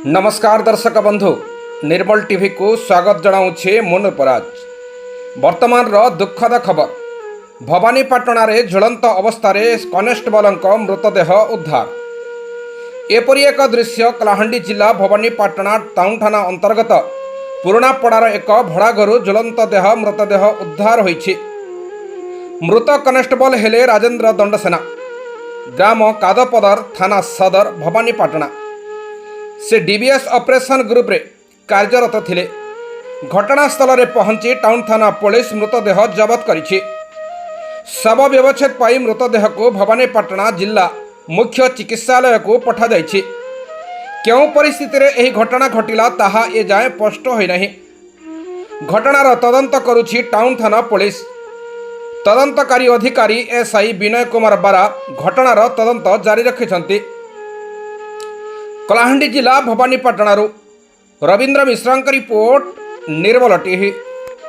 नमस्कार दर्शक बंधु निर्मल टीवी को स्वागत जनाऊे मुनुपराज। वर्तमान दुखद खबर भवानीपाटण में झुलंत अवस्था कनेस्टेबल मृतदेह उद्धार। एपरी एक दृश्य कलाहांडी जिला भवानीपाटण टाउन थाना अंतर्गत पुराणापड़ार एक भड़ा घर झुलंत मृतदेह उद्धार होइछि। मृत कनेस्टेबल हेले राजेन्द्र दंडसेना, ग्राम कादपदर, थाना सदर, भवानीपाटण। से डीबीएस ऑपरेशन ग्रुप रे कार्यरत थिले। घटनास्थल रे पहुंची टाउन थाना पुलिस मृतदेह जबत करिछि। शव व्यवच्छेद पाई मृतदेह को भवानीपाटण जिला मुख्य चिकित्सालय को पठा जाइछि। केउं परिस्थिति रे एही घटना घटिला ताहा ए जाए स्पष्ट होई नाही। घटनार तदंत करुछि टाउन थाना पुलिस। तदंतकारी अधिकारी एसआई विनय कुमार बारा घटनार तदंत जारी रखिछन्ति। कलाहांडी जिला भवानीपाटण रवींद्र मिश्रा रिपोर्ट, निर्मल टीवी।